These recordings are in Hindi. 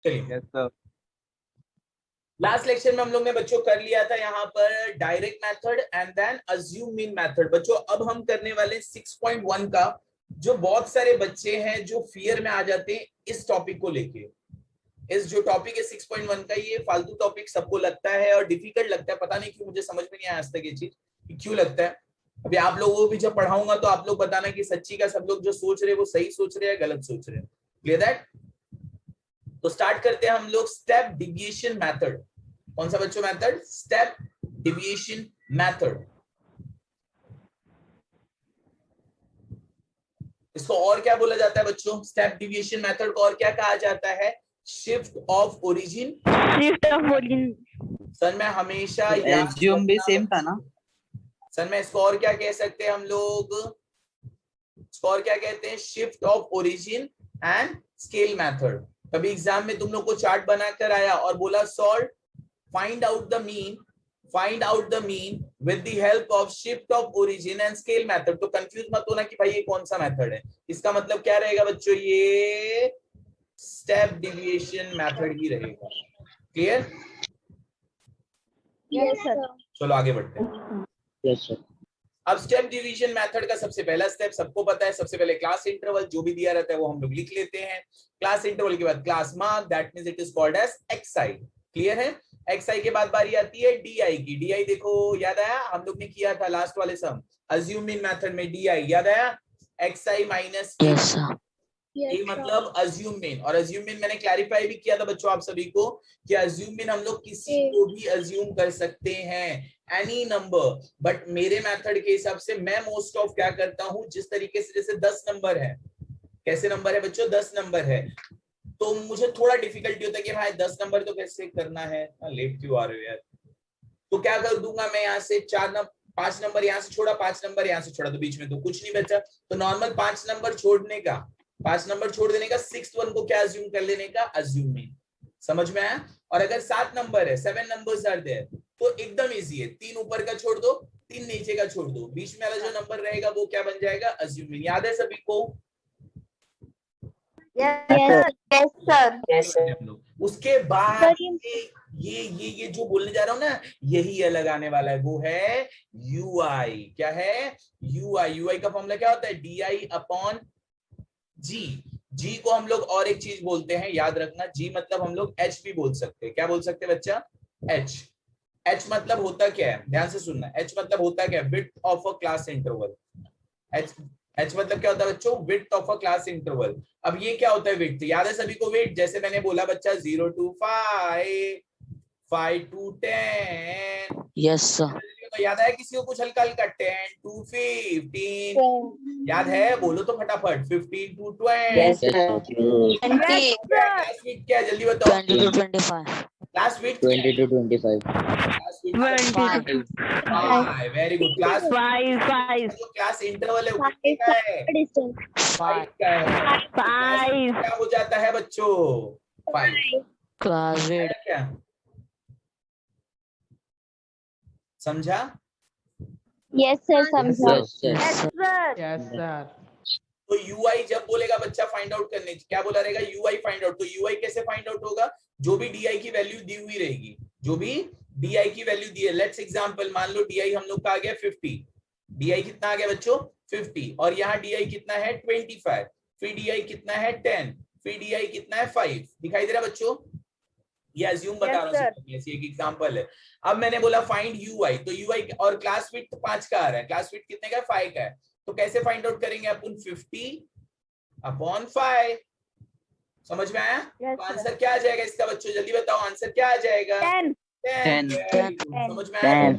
चलिए, सर। लास्ट लेक्चर में हम लोग ने बच्चों कर लिया था यहाँ पर direct method and then assume mean method. बच्चों अब हम करने वाले 6.1 का, जो बहुत सारे बच्चे हैं जो फियर में आ जाते हैं इस टॉपिक को लेके। इस जो टॉपिक है 6.1 का, ये फालतू टॉपिक सबको लगता है और डिफिकल्ट लगता है। पता नहीं क्यों, मुझे समझ में नहीं आया आज तक ये चीज क्यों लगता है। अभी आप लोगों को भी जब पढ़ाऊंगा तो आप लोग बताना कि सच्ची का सब लोग जो सोच रहे हैं वो सही सोच रहे हैं गलत सोच रहे हैं। Clear that? तो स्टार्ट करते हैं हम लोग स्टेप डिविएशन मेथड। कौन सा बच्चों मेथड? Step deviation method. इसको और क्या बोला जाता है बच्चों? स्टेप डिविएशन मेथड को और क्या कहा जाता है? Shift of origin. Shift of origin. Sir मैं हमेशा एज्यूम भी सेम था ना सर? मैं इसको और क्या कह सकते हैं हम लोग? इसको और क्या कहते हैं? Shift of origin and scale method. कभी एग्जाम में तुम लोग को चार्ट बनाकर आया और बोला solve find out the mean with the help of shift of origin and scale method। तो कंफ्यूज मत होना कि भाई ये कौन सा मेथड है। इसका मतलब क्या रहेगा बच्चों? ये स्टेप डिविएशन मेथड ही रहेगा। क्लियर? Yes sir. चलो आगे बढ़ते हैं। Yes sir. अब स्टेप डिवीजन मेथड का सबसे पहला स्टेप सबको पता है। सबसे पहले क्लास इंटरवल जो भी दिया रहता है वो हम लोग लिख लेते हैं। क्लास इंटरवल के बाद class mark, that means it is called as xi। Clear है? xi के बाद बारी आती है di की। di देखो याद आया, हम लोग ने किया था लास्ट वाले सम अज्यूम मीन मेथड में। di याद आया, xi माइनस ये मतलब अज्यूम मीन। और अज्यूम मीन मैंने क्लैरिफाई भी किया था बच्चों आप सभी को कि अज्यूम मीन हम लोग किसी को भी अज्यूम कर सकते हैं, एनी नंबर। बट मेरे मेथड के हिसाब से मैं मोस्ट ऑफ क्या करता हूं, जिस तरीके से, जैसे 10 नंबर है। कैसे नंबर है बच्चों? 10 नंबर है। तो मुझे थोड़ा डिफिकल्टी होता है कि भाई 10 नंबर तो कैसे करना है। लेट क्यों आ रहे हो यार? तो क्या कर दूंगा मैं, यहाँ से 5 नंबर यहाँ से छोड़ा, 5 नंबर यहाँ से छोड़ा, तो बीच में तो कुछ नहीं बचा। तो नॉर्मल 5 नंबर छोड़ने का, 5 नंबर छोड़ देने का, 6th वन को क्या अज्यूम कर लेने का? Assume mean. समझ में आया? और अगर 7 नंबर है, 7 नंबर्स आर देयर, तो एकदम इजी है। 3 ऊपर का छोड़ दो, 3 नीचे का छोड़ दो, बीच में वाला जो नंबर रहेगा वो क्या बन जाएगा? Assume mean. याद है सभी को? Yes sir. उसके बाद ये जो बोलने जा रहा हूं ना, यही अलग आने वाला है, वो है यूआई। क्या है? यूआई। यूआई का फॉर्मूला क्या होता है? डी अपॉन जी। जी को हम लोग और एक चीज बोलते हैं, याद रखना। जी मतलब हम लोग एच भी बोल सकते हैं। क्या बोल सकते हैं बच्चा? एच। एच मतलब होता क्या है? ध्यान से सुनना। एच मतलब होता क्या है? Width of a class interval. H मतलब क्या होता है बच्चों? Width of a class interval. अब ये क्या होता है विड्थ? याद है सभी को विड्थ? जैसे मैंने बोला बच्चा 0 to 5, 5 to 10। Yes sir. तो याद है किसी को कुछ हल्का हल्का? 10 to 15। याद है? बोलो तो फटाफट। 15 to 20। क्लास विड्थ क्या है? जल्दी बताओ। 20 to 25। Class width 20 to 25। Class width 5। Very good. Class 5 जो क्लास इंटरवल है वो कितने का है? 5 का है। 5 क्या हो जाता है बच्चों? 5। क्लास विड्थ क्या समझा? यस सर समझा। Yes sir. तो यूआई जब बोलेगा बच्चा फाइंड आउट करने, क्या बोला रहेगा? UI find out. तो यूआई कैसे फाइंड आउट होगा? जो भी डीआई की वैल्यू दी हुई रहेगी, जो भी डीआई की वैल्यू दी है। लेट्स एग्जांपल, मान लो डीआई हम लोग का आ गया 50। डीआई कितना आ गया बच्चों? 50। और यहाँ डीआई कितना है? 25। फिर डीआई कितना है? 10। फिर डीआई कितना है? 5। दिखाई दे रहा बच्चों? ये अज्यूम बता रहा हूँ, ऐसी एक एग्जांपल है। अब मैंने बोला फाइंड यूआई, तो यूआई और क्लास विड्थ 5 का आ रहा है, क्लास विड्थ कितने का? 5 का है। तो कैसे फाइंड आउट करेंगे अपन? 50 अपॉन 5। समझ में आया? तो आंसर क्या आ जाएगा इसका बच्चों? जल्दी बताओ, आंसर क्या आ जाएगा? 10। 10। समझ में आया?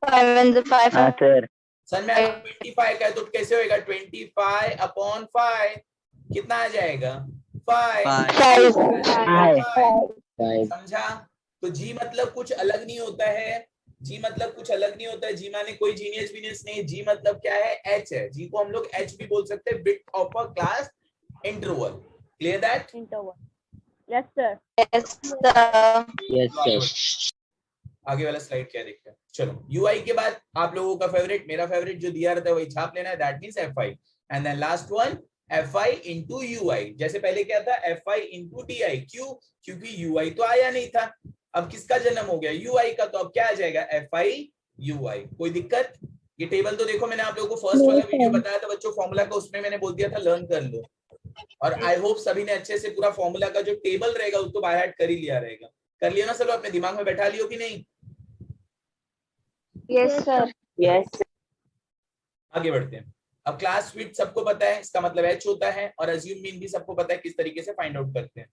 5 सर में 25 का है, तो कैसे होएगा? 25 अपॉन 5 कितना आ जाएगा? 5। समझा? तो जी मतलब कुछ अलग नहीं होता है। जी मतलब कुछ अलग नहीं होता है। जी माने कोई जीनियस वीनियस नहीं। जी मतलब क्या है? एच है। जी को हम लोग एच भी बोल सकते हैं, width of a class interval. Clear that? Yes sir. Yes sir. आगे वाला स्लाइड क्या देखते हैं? चलो, यूआई के बाद आप लोगों का फेवरेट, मेरा फेवरेट जो दिया रहता है वही छाप लेना है, that means F5। And then last one FI into UI। जैसे पहले क्या था, FI इंटू DI। क्यों? क्योंकि UI तो आया नहीं था, अब किसका जन्म हो गया, UI का, तो अब क्या आ जाएगा, FI UI। कोई दिक्कत? ये टेबल तो देखो, मैंने आप लोगों को फर्स्ट वाला वीडियो बताया था बच्चों फॉर्मूला का, उसमें मैंने बोल दिया था लर्न कर लो, और आई होप सभी ने अच्छे से पूरा फॉर्मूला का जो टेबल रहेगा उसको बाय हार्ट कर ही लिया रहेगा। कर लिया ना सब, अपने दिमाग में बैठा लियो कि नहीं? Yes sir. Yes. आगे बढ़ते हैं। अब क्लास विड्थ सबको पता है, इसका मतलब h होता है, और अज्यूम मीन भी सबको पता है किस तरीके से फाइंड आउट करते हैं।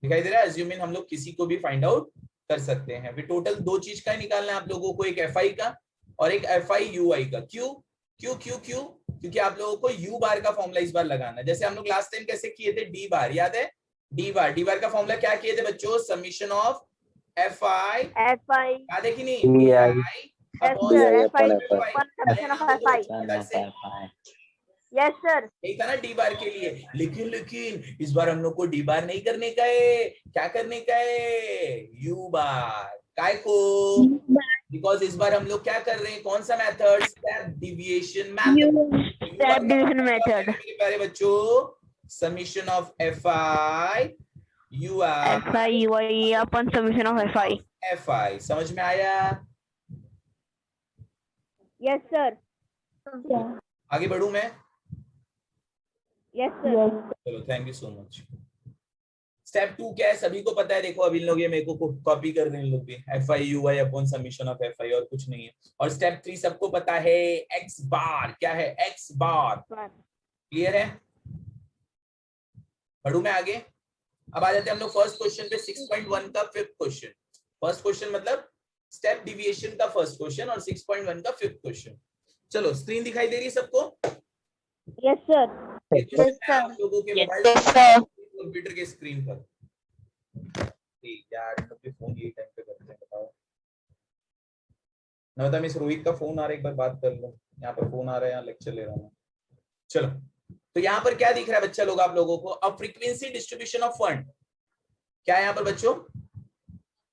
दिखाई दे रहा है? अज्यूम मीन हम लोग किसी को भी फाइंड आउट कर सकते हैं। फिर टोटल दो चीज का निकालना है आप लोगों को, एक FI का और एक FI UI का। क्यों क्यों क्यों क्यों? क्योंकि आप लोगों को U बार का फॉर्मूला इस बार लगाना है। जैसे हम लोग लास्ट टाइम कैसे किए थे, D बार, याद है? D बार का फॉर्मूला क्या किए थे बच्चों, समीशन ऑफ FI याद है कि नहीं, यस सर। यही था ना D बार के लिए। लेकिन इस बार हम लोग को D बार नहीं करने का है, क्या करने का है, U बार। काय को? बिकॉज इस बार हम लोग क्या कर रहे हैं, कौन सा मेथड, स्टेप डिविएशन मेथड। प्यारे बच्चों, समीशन ऑफ FI UI अपन समीशन ऑफ FI, समझ में आया? Yes sir. आगे बढ़ूं मैं? Yes sir. चलो, thank you so much. Step 2 क्या है, सभी को पता है। देखो अब इन लोग ये मेरे को कॉपी कर रहे हैं, इन लोग भी, FI UI upon summation of FI, और कुछ नहीं है। और स्टेप 3 सबको पता है, X बार। क्या है, X बार। क्लियर है? बढ़ू मैं आगे? अब आ जाते हैं हम लोग फर्स्ट क्वेश्चन पे, 6.1 का फिफ्थ क्वेश्चन। फर्स्ट क्वेश्चन मतलब स्टेप डिविएशन का फर्स्ट क्वेश्चन, और 6.1 का फिफ्थ क्वेश्चन। चलो, स्क्रीन दिखाई दे रही है सबको? Yes sir. आप लोगों के मोबाइल कंप्यूटर के स्क्रीन पर। यार लोग के फोन यही टाइम पे करते हैं, बताओ। नवता मिस रोहित का फोन आ रहा है, एक बार बात कर लो। यहाँ पर फोन आ रहा है, यहाँ लेक्चर ले रहा हूँ। चलो, तो यहाँ पर क्या दिख रहा है बच्चा लोग आप लोगों को, a frequency distribution of fund. क्या है यहाँ पर बच्चों,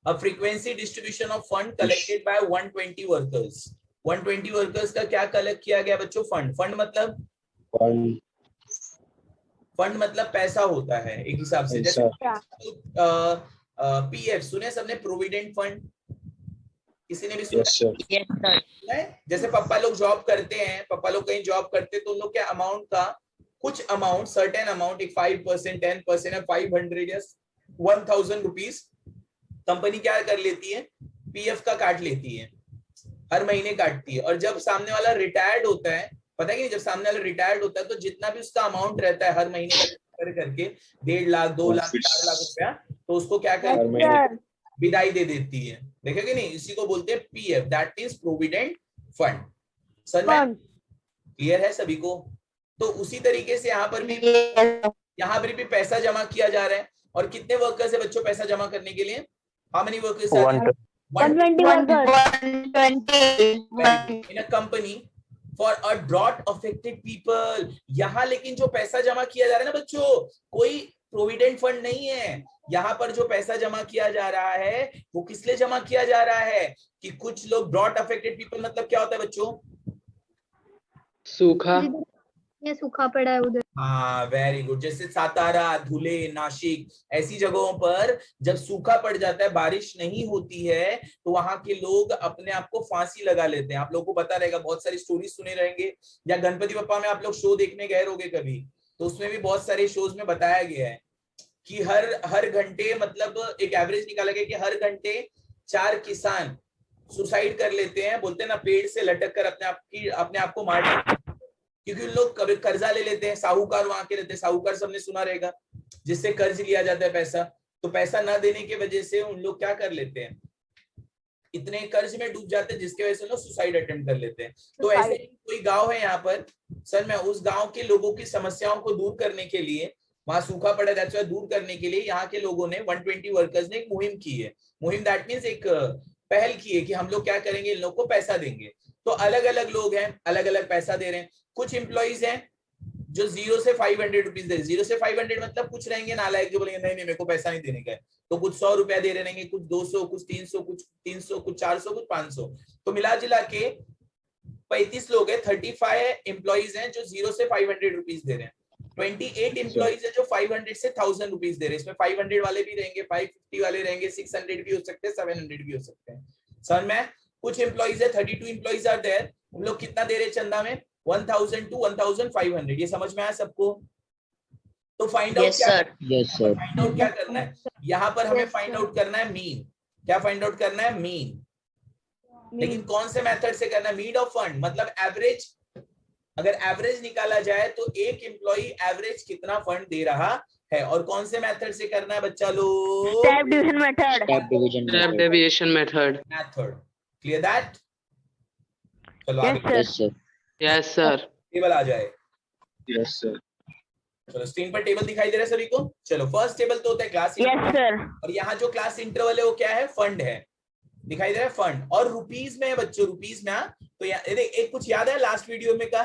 a frequency distribution of fund collected by 120 workers. 120 workers का क्या कलेक्ट किया गया बच्चों, फंड। फंड मतलब पैसा होता है एक हिसाब से। जैसे PF सुने सबने, प्रोविडेंट फंड, किसी ने भी सुना? जैसे पापा लोग जॉब करते हैं, पापा लोग कहीं जॉब करते हैं, तो उन लोग क्या अमाउंट का कुछ अमाउंट, सर्टेन अमाउंट, एक 5%, 10% या 500 या 1000 रुपीज कंपनी क्या कर लेती है, PF का काट लेती है, हर महीने काटती है। और जब सामने वाला रिटायर्ड होता है, पता है कि नहीं, जब सामने वाला रिटायर्ड होता है तो जितना भी उसका अमाउंट रहता है हर महीने का करके 1.5 लाख 2 लाख 4 लाख रुपया, तो उसको क्या करती है, विदाई दे देती है। देखेंगे नहीं, इसी को बोलते हैं PF, that is provident fund. Sir ma'am clear है सभी को? तो उसी तरीके से यहाँ पर भी पैसा जमा किया जा रहा है। और कितने वर्कर्स है बच्चों पैसा जमा करने के लिए, how many workers? 120 in a company for a drought affected people. यहाँ लेकिन जो पैसा जमा किया जा रहा है ना बच्चों, कोई प्रोविडेंट फंड नहीं है। यहाँ पर जो पैसा जमा किया जा रहा है वो किस लिए जमा किया जा रहा है, कि कुछ लोग ड्रॉट अफेक्टेड पीपल मतलब क्या होता है बच्चों, सूखा, ये सूखा पड़ा है उधर। हाँ वेरी गुड। जैसे सातारा, धुले, नासिक ऐसी जगहों पर जब सूखा पड़ जाता है, बारिश नहीं होती है, तो वहां के लोग अपने आप को फांसी लगा लेते हैं। आप लोगों को पता रहेगा, बहुत सारी स्टोरीज सुने रहेंगे, या गणपति बप्पा में आप लोग शो देखने गए होंगे कभी, तो उसमें भी बहुत सारे शोज में बताया गया है कि हर घंटे, मतलब एक एवरेज निकाला गया कि हर घंटे 4 किसान सुसाइड कर लेते हैं, बोलते हैं ना, पेड़ से लटक कर अपने आप को मार देते हैं। क्योंकि उन लोग कर्जा ले लेते हैं, साहूकार वहां के रहते हैं, साहूकार सबने सुना रहेगा, जिससे कर्ज लिया जाता है पैसा। तो पैसा ना देने की वजह से उन लोग क्या कर लेते हैं, इतने कर्ज में डूब जाते हैं जिसके वजह से लोग सुसाइड अटेम्प्ट कर लेते हैं। तो ऐसे कोई गांव है यहाँ पर, सर मैं उस गांव के लोगों की समस्याओं को दूर करने के लिए, वहां सूखा पड़ा है, दूर करने के लिए यहाँ के लोगों ने 120 वर्कर्स ने एक मुहिम की है। मुहिम दैट मीन्स एक पहल की है कि हम लोग क्या करेंगे, इन लोग को पैसा देंगे। तो अलग अलग लोग हैं, अलग अलग पैसा दे रहे हैं। कुछ एम्प्लॉइज हैं जो 0 से 500 रुपीज दे, 0 से 500 मतलब कुछ रहेंगे नालायक जो बोलेंगे नहीं मेरे को पैसा नहीं देने का है, तो कुछ 100 रुपया दे रहे रहेंगे, कुछ 200, कुछ 300, कुछ 400, कुछ 500। तो मिला जुला के 35 लोग हैं, 35 एम्प्लॉइज हैं जो 0 से 500 रुपीज दे रहे हैं, 28 एम्प्लॉइज है जो 500 से 1000 रुपीज दे रहे हैं। इसमें 500 वाले भी रहेंगे, 550 वाले रहेंगे, 600 भी हो सकते हैं, 700 भी हो सकते हैं। समझ में? कुछ एम्प्लॉइज है, 32 एम्प्लॉइज आर देयर, हम लोग कितना दे रहे हैं चंदा में, 1000 to 1500। ये समझ में आया सबको? तो फाइंड आउट फाइंड आउट क्या करना है यहाँ पर, हमें फाइंड आउट करना है मीन। क्या फाइंड आउट करना है? मीन। लेकिन कौन से मेथड से करना है? मीन ऑफ फंड, मतलब एवरेज। अगर एवरेज निकाला जाए तो एक एम्प्लॉय एवरेज कितना फंड दे रहा है, और कौन से मेथड से करना है बच्चा लोग? Step division method. Step deviation method. Clear that? चलो आगे। Yes sir. टेबल आ जाए। Yes sir. चलो स्क्रीन पर टेबल दिखाई दे रहा है सभी को। चलो फर्स्ट टेबल तो होता है क्लास इंटरवल, और यहाँ जो क्लास इंटरवल है वो क्या है? फंड है। दिखाई दे रहा है फंड, और रुपीज में है बच्चों, रुपीज में। तो एक कुछ याद है लास्ट वीडियो में का,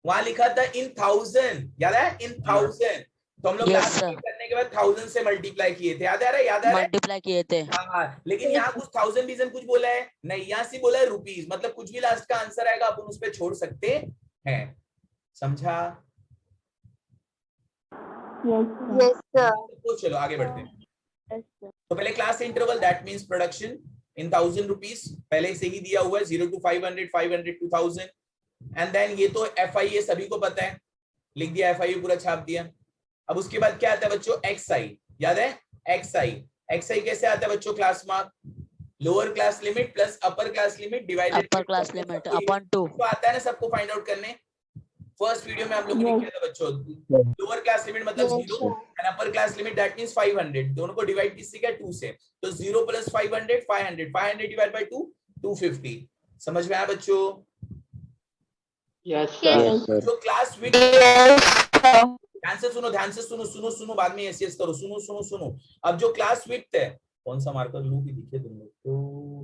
वहां लिखा था इन 1000, याद है? इन 1000। तो हम लोग लास्ट करने के बाद 1000 से मल्टीप्लाई किए थे, याद आ रहा है? याद आ रहा है? मल्टीप्लाई किए थे। हाँ, लेकिन यहाँ कुछ 1000 रीजन कुछ बोला है नहीं, यहाँ से बोला है रुपीज, मतलब कुछ भी लास्ट का आंसर आएगा अपन उस पर छोड़ सकते हैं। समझा? Yes sir. तो चलो आगे बढ़ते हैं। तो पहले class interval, that means production in 1000 rupees, पहले से ही दिया हुआ है 0 to 500, 500 to 1000। एंड देन ये तो FIA सभी को पता है, लिख दिया FIA, पूरा छाप दिया। अब उसके बाद क्या आता है बच्चों? XI, याद है? XI कैसे आता है बच्चों? Class mark, lower class limit plus upper class limit divided upper class limit upon 2। तो आता है ना सबको फाइंड आउट करने। फर्स्ट वीडियो में हम लोग ने किया था बच्चों, लोअर क्लास लिमिट मतलब 0 and upper class limit that means 500, दोनों को डिवाइड किससे किया? 2 से। तो 0 प्लस 500, 500 डिवाइड बाय 2, 250। समझ में आया बच्चों? Yes sir. जो क्लास विड्थ, ध्यान से सुनो, बाद में यस करो, सुनो। अब जो क्लास विड्थ है, कौन सा मार्कर लूं कि दिखे तुम लोग तो?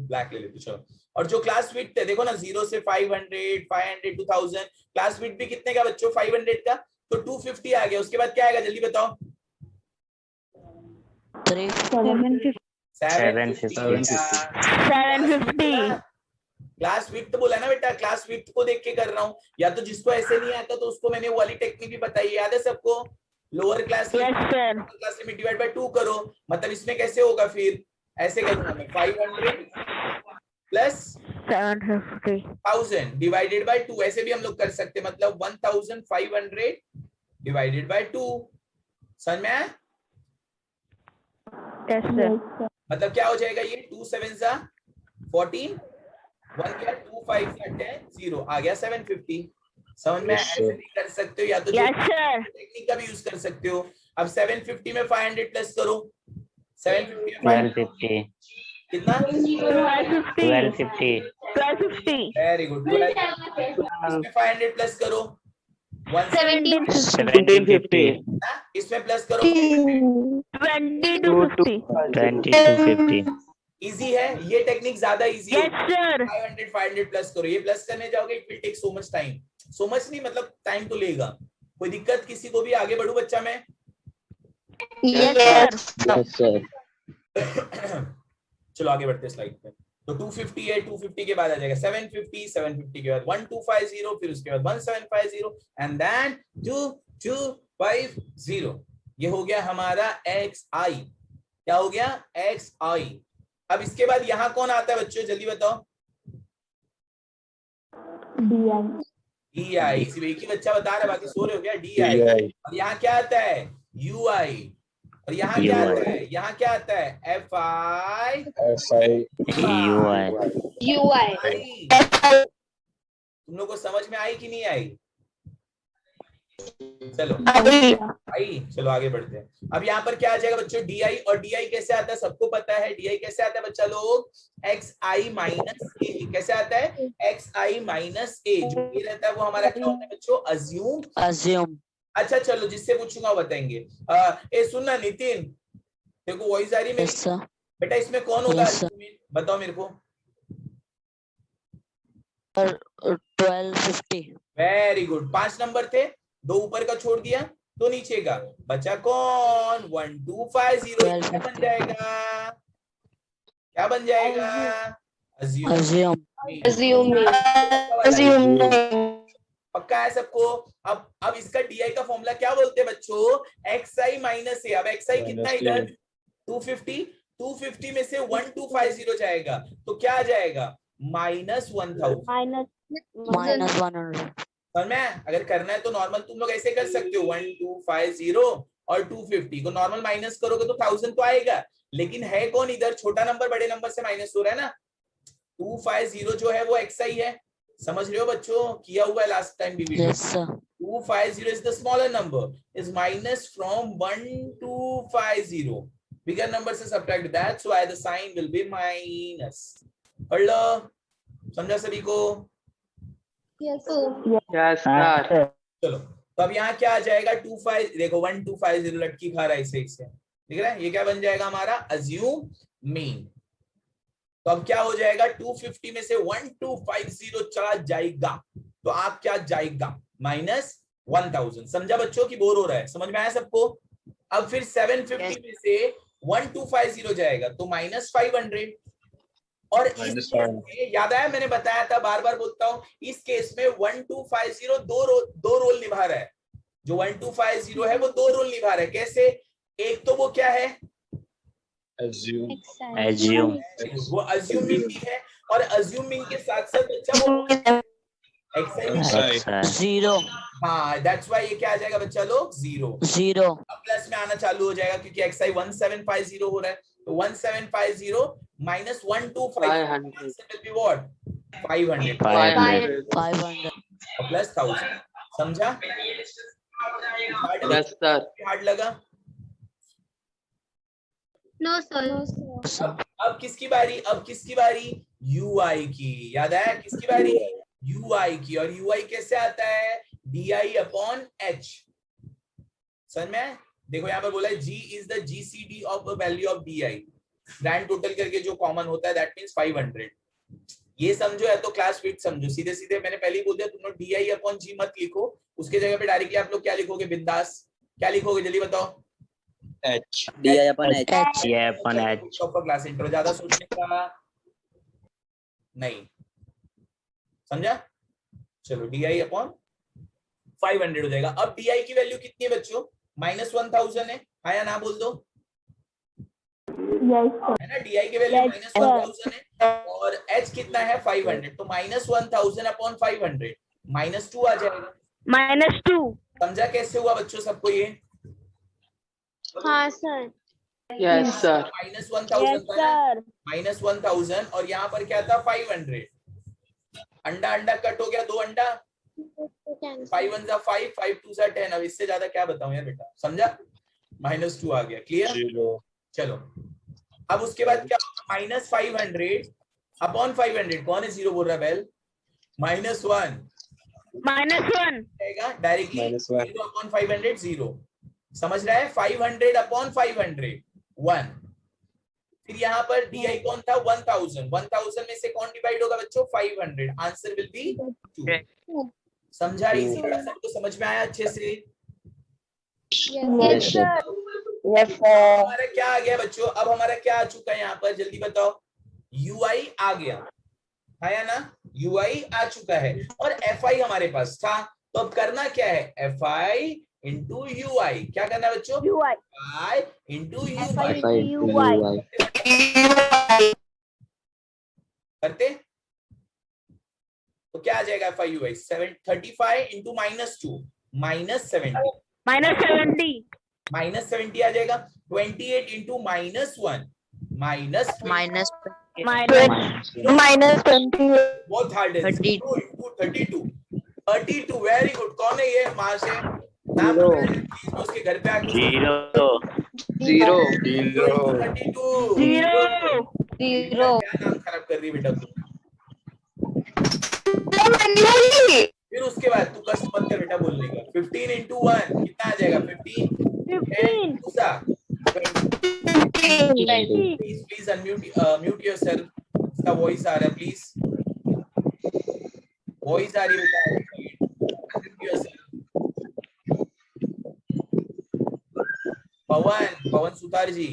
ब्लैक ले लेते चलो। और जो क्लास विड्थ है देखो ना, 0 से 500, 500 to 1000, क्लास विड्थ भी कितने का बच्चों? 500 का। तो 250 आ गया। उसके बाद क्या आएगा जल्दी बताओ? 750। क्लास विड्थ बोला ना बेटा, क्लास विड्थ को देख के कर रहा हूँ। या तो जिसको ऐसे नहीं आता तो उसको मैंने वाली टेक्निक भी बताई, याद है सबको? Lower class limit divide by 2 करो, मतलब इसमें कैसे होगा फिर? ऐसे करूंगा मैं, 500 प्लस 750 डिवाइडेड बाय 2। ऐसे भी हम लोग कर सकते हैं, मतलब 1500 डिवाइडेड बाय 2। समझ में आया? मतलब क्या हो जाएगा ये? 2 7 सा 14, 1 क्या? 2 5 सा 10, 0 आ गया 750। समझ में? ऐसे भी कर सकते हो, या तो टेक्निक का भी यूज कर सकते हो। अब 750 में 500 प्लस करो, 750 में 1250 कितना? 1250 वेरी गुड। इसमें 500 प्लस करो, 1750 इसमें प्लस करो 2250 इजी है ये टेक्निक, ज्यादा इजी है। 500 प्लस करो, ये प्लस करने जाओगे it will take so much time, so much नहीं मतलब टाइम तो लेगा। कोई दिक्कत किसी को भी? आगे बढ़ू बच्चा मैं? Yes sir. चलो आगे बढ़ते हैं स्लाइड पे। तो 250 है, 250 के बाद आ जाएगा 750, 750 के बाद 1250, फिर उसके बाद 1750 एंड देन 2250। ये हो गया हमारा XI। क्या हो गया? XI। अब इसके बाद यहाँ कौन आता है बच्चों, जल्दी बताओ? DI। सिर्फ एक ही बच्चा बता रहा है, बाकी सो रहे हो क्या? DI। और यहाँ क्या आता है? UI। और यहाँ क्या आता है? यहाँ क्या आता है? FI UI। तुम लोग को समझ में आई कि नहीं आई? चलो आई, चलो आगे बढ़ते हैं। अब यहाँ पर क्या आ जाएगा बच्चों? DI। और DI कैसे आता है सबको पता है। DI कैसे आता है बच्चा लोग? XI minus A। कैसे आता है? XI minus A। जो ये रहता है वो हमारा क्या होता है बच्चों? अज्यूम। अच्छा चलो, जिससे पूछूंगा बताएंगे। ए सुनना नितिन, देखो वॉइस आ रही मेरी? बेटा इसमें कौन होगा? बताओ मेरे को। 1250। Very good. 5 नंबर थे, 2 ऊपर का छोड़ दिया, 2 नीचे का बचा कौन? 1250। क्या बन जाएगा? क्या बन जाएगा? अज्यूम। पक्का है सबको? अब इसका डी का फॉर्मूला क्या बोलते हैं बच्चों? XI माइनस ए। अब XI कितना है इधर? 250। 250 में से 1250 जाएगा तो क्या आ जाएगा? -1000। -100 समझ में? अगर करना है तो नॉर्मल तुम लोग ऐसे कर सकते हो, 1250 और 250 को नॉर्मल माइनस करोगे तो 1000 तो आएगा, लेकिन है कौन इधर? छोटा नंबर बड़े नंबर से माइनस हो रहा है ना। 250 जो है वो XI है, समझ रहे हो बच्चों? किया हुआ है लास्ट टाइम भी video. Yes, sir. 250 is the smaller number, is minus from 1250. Bigger number से subtract, that's why the sign will be minus. पढ़ लो, समझा सभी को? Yes, sir. चलो तो अब यहाँ क्या आ जाएगा? 25 देखो 1250 लटकी खा रहा है इसे, दिख रहा है? ये क्या बन जाएगा हमारा? Assume mean. तो अब क्या हो जाएगा? 250 में से 1250 चला जाएगा तो आप क्या जाएगा? -1000। समझा बच्चों की बोर हो रहा है? समझ में आया सबको? अब फिर 750 में से 1250 जाएगा तो -500। और इस केस में याद आया, मैंने बताया था, बार बार बोलता हूं, इस केस में 1250 दो रोल निभा रहा है। जो 1250 है वो 2 रोल निभा रहा है। कैसे? एक तो वो क्या है? Assume. वो अज्यूमिंग भी है, और अज्यूमिंग के साथ साथ बच्चा वो XI. 0 हाँ, दैट्स व्हाई ये क्या आ जाएगा बच्चा लोग? 0। अब प्लस में आना चालू हो जाएगा क्योंकि XI 1750 हो रहा है, तो 1750 minus 1250 will be what? 500 plus 1000। समझा? Yes, sir. हार्ड लगा? No, sir. अब किसकी बारी? अब किसकी बारी? UI की। याद आया किसकी बारी? UI की। और UI कैसे आता है? DI/H। समझ में? देखो यहाँ पर बोला है G is the GCD of the value of DI। Grand total करके जो कॉमन होता है दैट मींस 500। ये समझो या तो क्लास फिट समझो। सीधे सीधे मैंने पहले ही बोल दिया, तुम लोग DI/G मत लिखो, उसके जगह पे डायरेक्टली आप लोग क्या लिखोगे? बिंदास क्या लिखोगे? जल्दी बताओ। H. DI/H क्लास इंट्रो, ज्यादा सोचने का नहीं, समझा? चलो DI/500 हो जाएगा। अब DI की वैल्यू कितनी है बच्चों? -1000 है, हाँ या ना बोल दो? है ना? DI की वैल्यू -1000 है और H कितना है? 500। तो -1000/500 -2 आ जाएगा। -2। समझा कैसे हुआ बच्चों सबको ये? हाँ सर। Yes, sir. -1000 था ना? -1000 और यहाँ पर क्या था? 500। अंडा अंडा कट हो गया, 2 अंडा, 5 1 जा 5, 5 2 जा 10। अब इससे ज्यादा क्या बताऊं यार बेटा? समझा? -2 आ गया। क्लियर? चलो अब उसके बाद क्या होगा? -500/500 कौन है 0 बोल रहा है? बेल। -1 आएगा डायरेक्टली। 0/500 0। समझ रहा है? 500/500 1। फिर यहाँ पर DI कौन था? 1000। 1000 में से कौन डिवाइड होगा बच्चों? 500। Answer will be 2। समझा? इसी तरह सबको समझ में आया अच्छे से? Yes, sir. हमारा क्या आ गया बच्चों? अब हमारा क्या आ चुका है यहाँ पर? जल्दी बताओ। UI आ गया है या ना? UI आ चुका है और FI हमारे पास था। तो अब करना क्या है? FI into UI। क्या करना है बच्चों? FI into UI करते। तो क्या आ जाएगा? FI UI 35 into -2 -70 -70 आ जाएगा। 28 into -1 -20। बहुत हार्ड है। 32 वेरी गुड। कौन है ये? माँ से नाम प्लीज, उसके घर पे आके 0 32 क्या नाम खराब कर रही है बेटा तू? फिर उसके बाद तू कष्ट मत कर बेटा बोलने का। 15 into 1 कितना आ जाएगा? 15 प्लीज अनम्यूट योरसेल्फ। इसका वॉइस आ रहा है, प्लीज वॉइस आ रही है बेटा। Unmute yourself. पवन सुतार जी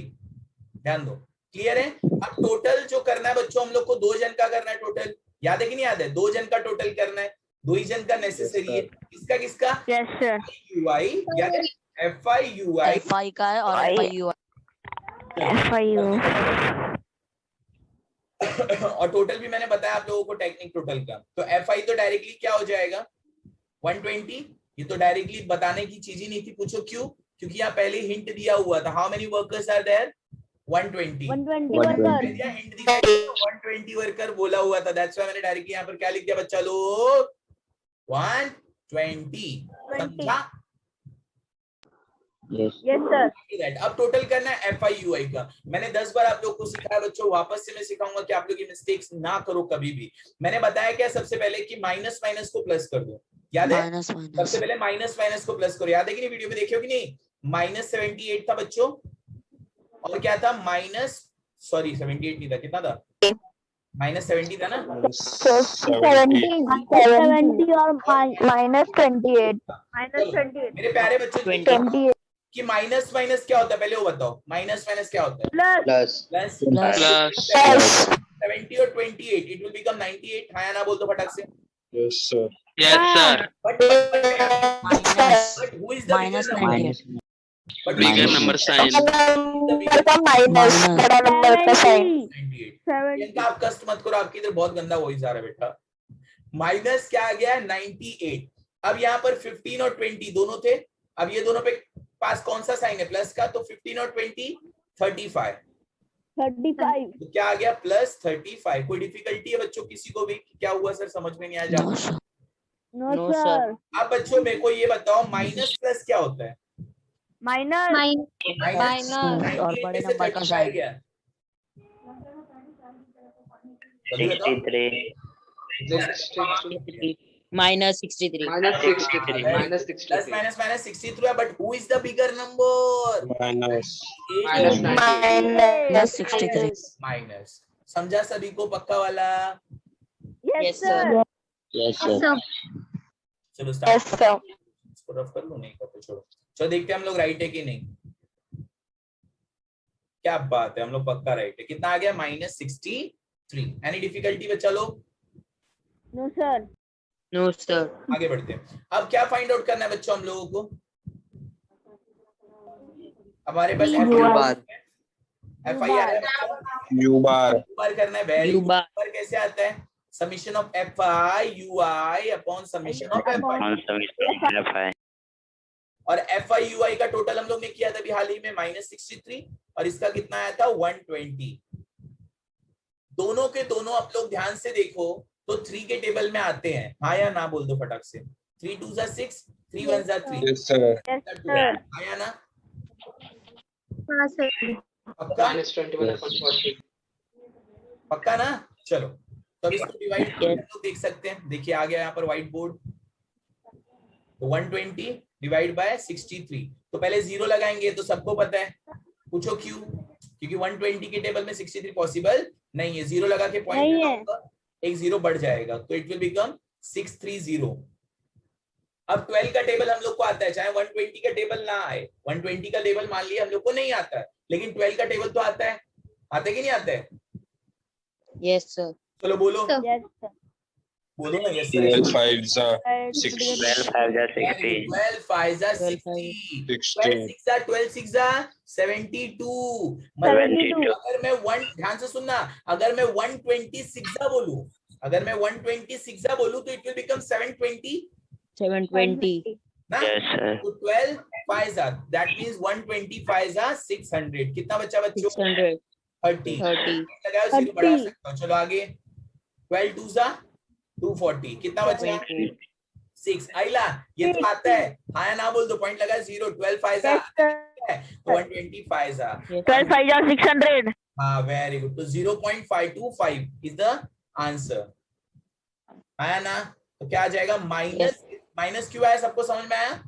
ध्यान दो। क्लियर है? अब टोटल जो करना है बच्चों हम लोग को 2 जन का करना है टोटल। याद है कि नहीं याद है? 2 जन का टोटल करना है, 2 ही जन का नेसेसरी है। किसका किसका? Yes, sir. UI याद है? FIUI FI का है और FIU FIU. और टोटल भी मैंने बताया आप लोगों को टेक्निक टोटल का। तो FI तो डायरेक्टली क्या हो जाएगा 120। ये तो डायरेक्टली बताने की चीज ही नहीं थी। पूछो क्यों? क्योंकि यहाँ पहले हिंट दिया हुआ था। How many workers are there? 120 120 दिया हिंट दिया 120 वर्कर बोला हुआ था। दैट्स व्हाई मैंने डायरेक्टली यहाँ पर क्या लिख दिया बच्चा लोग 120। समझा? Yes, sir. अब टोटल करना है FIUI का। मैंने 10 बार आप लोग को सिखाया बच्चों, वापस से मैं सिखाऊंगा कि आप लोग ये मिस्टेक्स ना करो कभी भी। मैंने बताया क्या सबसे पहले कि माइनस माइनस को प्लस कर दो। याद है? माइनस माइनस सबसे पहले माइनस माइनस को प्लस करो। याद है कि नहीं? वीडियो में देखे हो कि नहीं? -78 था बच्चों और क्या था माइनस, सॉरी 78 नहीं था, कितना था? -70 था ना? 70 और -28. मेरे प्यारे बच्चों 28. कि माइनस माइनस क्या होता है पहले वो बताओ। माइनस माइनस क्या होता है? Plus. Plus Plus. 70 और 28 इट विल बिकम 98। हाँ या ना बोल दो फटाक से। Yes, sir. Yes, sir. But who is the minus bigger 98 Bigger number sign. Minus बड़ा नंबर का साइन. 98। इनका आप कष्ट मत करो, आपकी इधर बहुत गंदा वॉइस आ रहा है बेटा। माइनस क्या आ गया 98। अब यहाँ पर 15 और 20 दोनों थे। अब ये दोनों पे पास कौन सा साइन है प्लस का? तो 15 और 20 35। 35. तो क्या आ गया +35। कोई डिफिकल्टी है बच्चों किसी को भी? क्या हुआ सर समझ में नहीं आया? No sir No, No, sir. sir. अब बच्चों मेरे को ये बताओ माइनस प्लस क्या होता है? Minus. माइनस और बड़े नंबर का साइन गया जल्दी बताओ। 63. Minus 63 -63. Plus -63. Minus 63 but who is the bigger number? Minus. Minus 63 minus. समझा सभी को पक्का वाला? Yes, sir. यस सर चलो स्टार्ट। इसको रफ कर लो, नहीं करते छोड़ो। चलो देखते हैं हम लोग राइट है कि नहीं। क्या बात है, हम लोग पक्का राइट है। कितना आ गया -63। एनी डिफिकल्टी बच्चा लोग? No, sir. नो सर आगे बढ़ते हैं। अब क्या फाइंड आउट करना है बच्चों हम लोगों को? हमारे पास FI है, U bar. बार करना है। Very U bar. बार कैसे आता है? Summation of FIUI upon summation of FI। और FIUI का टोटल हम लोग ने किया था अभी हाल ही में -63 और इसका कितना आया था 120। दोनों के दोनों आप लोग ध्यान से देखो तो 3 के टेबल में आते हैं। हाँ या ना बोल दो फटाक से। 3 2 6, 3 1 3। Yes, sir. Yes, sir. हाँ या ना? हाँ, sir. पक्का? -21/40. पक्का ना? चलो तो अब इसको डिवाइड लोग देख सकते हैं। देखिए आ गया यहाँ पर व्हाइट बोर्ड। तो 120 डिवाइड बाय 63। तो पहले 0 लगाएंगे तो सबको पता है। पूछो क्यों? क्योंकि 120 के टेबल में 63 पॉसिबल नहीं है। 0 लगा के पॉइंट लगाऊंगा, एक 0 बढ़ जाएगा तो इट विल बिकम 630। अब 12 का टेबल हम लोग को आता है, चाहे 120 का टेबल ना आए। 120 का टेबल मान लिया हम लोग को नहीं आता है, लेकिन 12 का टेबल तो आता है। आता है कि नहीं आता है? यस सर चलो बोलो। Yes, sir. बोलो ना। Yes 12 5s are 60. 12 5s are 60. 12 6 are 12 6 are 72। मतलब अगर मैं ध्यान से सुनना, अगर मैं 126 बोलूं, अगर मैं 126 बोलूं तो इट विल बिकम 720 ना? तो 12 5s are, that means 125 are 600। कितना बचा बच्चों? 30 लगाओ, 0 बढ़ा सकता हूँ। चलो आगे। 12 2s are 240। कितना बचा? 6। आइला ये तो आता है। हाँ या ना बोल दो, पॉइंट लगा 0। 12 5s are 125 are 12 5 are 600. हाँ वेरी गुड। तो 0.525 इज द आंसर। आया ना? तो क्या आ जाएगा? माइनस क्यों आया? सबको समझ में आया?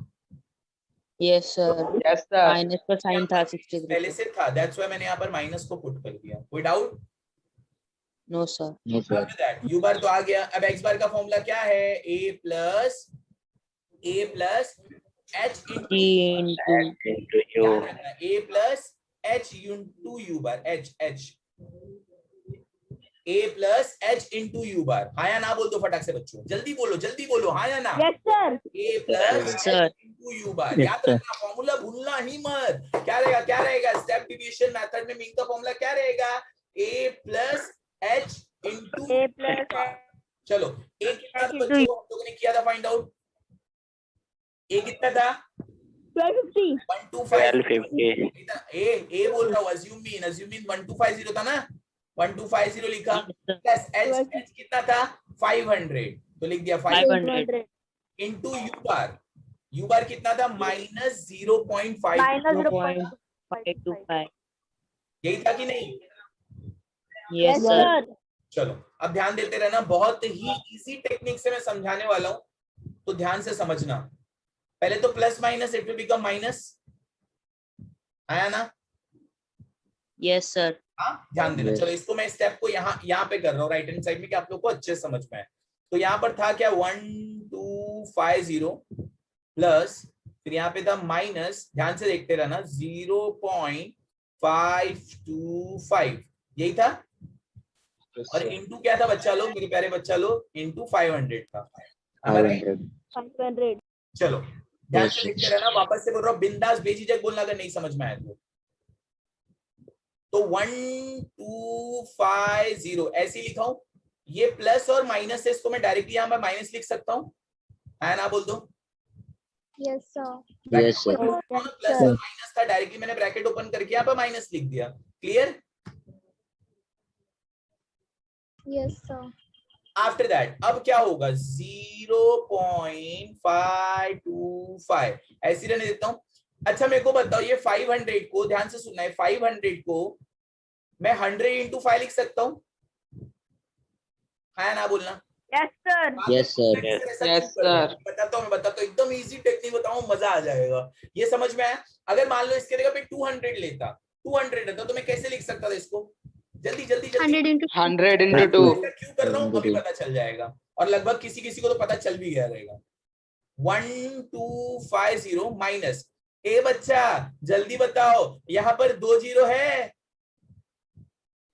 Yes sir Yes, sir. Minus का साइन था 63 पहले से था, दैट्स व्हाई मैंने यहाँ पर माइनस को पुट कर दिया। कोई डाउट? नो सर यू बार तो आ गया। अब एक्स बार का फॉर्मूला क्या है? a plus h into you. a plus h into you bar. h A plus H into U bar। हाँ या ना बोल दो फटाक से बच्चों, जल्दी बोलो, हाँ या ना। Yes, sir. A plus Yes, H sir. into U bar। याद रखना फॉर्मूला भूलना ही मत। क्या रहेगा स्टेप डिवीजन मेथड में मीन का फॉर्मूला क्या रहेगा? A plus H into A plus U bar। चलो A कितना था H into बच्चों, हम लोगों ने किया था फाइंड आउट। A कितना था? 1250. 1250। ए बोल रहा हूँ, assume mean 1250 था ना, 1250 लिखा प्लस H कितना था? 500, तो लिख दिया 500 इंटू यू बार कितना था? माइनस 0.5। Minus 0.525। यही था कि नहीं? Yes, Yes, sir. sir. चलो अब ध्यान देते रहना, बहुत ही इजी टेक्निक से मैं समझाने वाला हूँ, तो ध्यान से समझना। पहले तो plus minus it will become minus, आया ना? Yes, sir. हाँ ध्यान देना। Yes. चलो इसको मैं स्टेप को यहाँ पे कर रहा हूँ राइट हैंड साइड में, कि आप लोग को अच्छे समझ में आए। तो यहाँ पर था क्या? 1250 प्लस, फिर यहाँ पे था माइनस, ध्यान से देखते रहना, 0.525, यही था। और इंटू क्या था बच्चा लोग, मेरे प्यारे बच्चा लोग? इंटू 500 था। 500. चलो ध्यान से देखते रहना, वापस से बोल रहा हूँ, बिंदास बेझिझक बोलना अगर नहीं समझ में आया तो 1250 ऐसे ही लिखा हूं। ये प्लस और माइनस है, इसको मैं डायरेक्टली यहां पर माइनस लिख सकता हूं, है ना? बोल दो। Yes, sir. Yes, sir. Plus और माइनस था, डायरेक्टली मैंने ब्रैकेट ओपन करके यहाँ पर माइनस लिख दिया। Clear? Yes, sir. After that अब क्या होगा? 0.525 ऐसी रहने देता हूं। अच्छा मेरे को बताओ, ये 500 को ध्यान से सुनना है, 500 को मैं 100 इंटू 5 लिख सकता हूँ, है ना? बोलना। Yes, sir. Yes, sir. Yes, sir. बताता हूँ एकदम इजी टेक्निक बताऊँ, मजा आ जाएगा। ये समझ में आया? अगर मान लो इसके जगह पे 200 लेता, 200 रहता, तो मैं कैसे लिख सकता था इसको? जल्दी 100 into 100 into 2. ऐसा क्यों कर रहा हूँ अभी पता चल जाएगा, और लगभग किसी को तो पता चल भी गया रहेगा। 1250 माइनस, ए बच्चा जल्दी बताओ, यहाँ पर 2 जीरो है।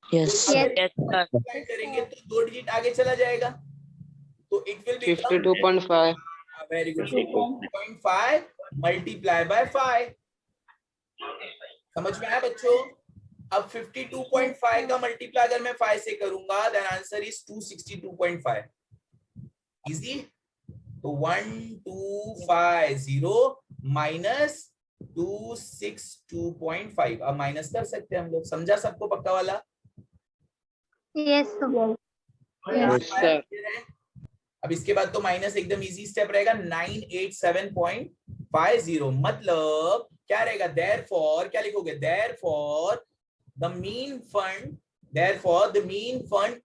Yes, Yes. yes, sir. करेंगे तो 2 डिजिट आगे चला जाएगा, तो it will be 52.5. Very good. 52.5 multiply by 5। समझ में आया बच्चों? अब 52.5 का मल्टीप्लाई अगर मैं 5 से करूंगा, देन आंसर इज 262.5। इजी। तो 1250 माइनस 262.5, अब माइनस कर सकते हैं हम लोग। समझा सबको पक्का वाला? Yes, sir. Yes, sir. अब इसके बाद तो माइनस एकदम इजी स्टेप रहेगा, 987.50। मतलब क्या रहेगा? देयरफॉर क्या लिखोगे? Therefore the mean fund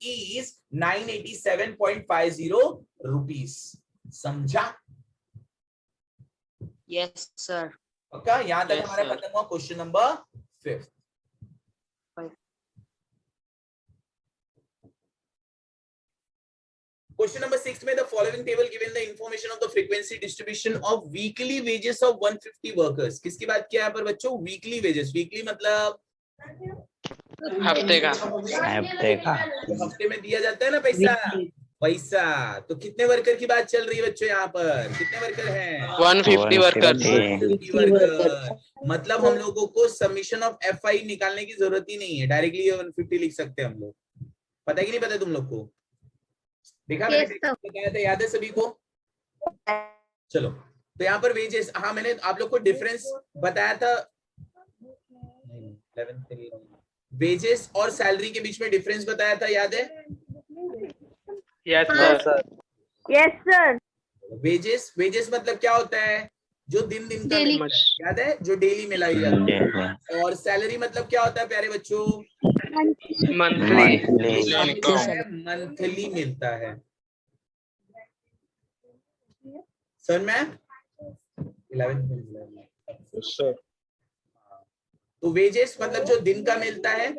is 987.50 rupees. समझा? Yes, sir. पक्का? यहां तक Yes, हमारा sir. खत्म हुआ क्वेश्चन नंबर 5। Question number 6 में the following table given the information of the frequency distribution of weekly wages of 150 workers। किसकी बात किया यहाँ पर बच्चों? weekly wages। weekly मतलब हफ्ते का। हफ्ते में दिया जाता है ना पैसा। पैसा तो कितने वर्कर की बात चल रही है बच्चों? यहाँ पर कितने वर्कर हैं? 150 वर्कर्स. 150 वर्कर। मतलब हम लोगों को सबमिशन ऑफ FI निकालने की जरूरत ही नहीं है, डायरेक्टली 150 लिख सकते हैं हम लोग। पता है कि नहीं पता है तुम लोग को? देखा मैंने बताया था, याद है सभी को? चलो तो यहाँ पर वेजेस, हाँ मैंने आप लोग को डिफरेंस बताया था, वेजेस और सैलरी के बीच में डिफरेंस बताया था, याद है? Yes, sir. Yes, sir. Wages मतलब क्या होता है? जो दिन का Daily. मिलता है, याद है? जो डेली मिलाई जाती है। और सैलरी मतलब क्या होता है प्यारे बच्चों? Monthly. मंथली मिलता है। समझ में? 11 तो वेजेस मतलब जो दिन का मिलता है,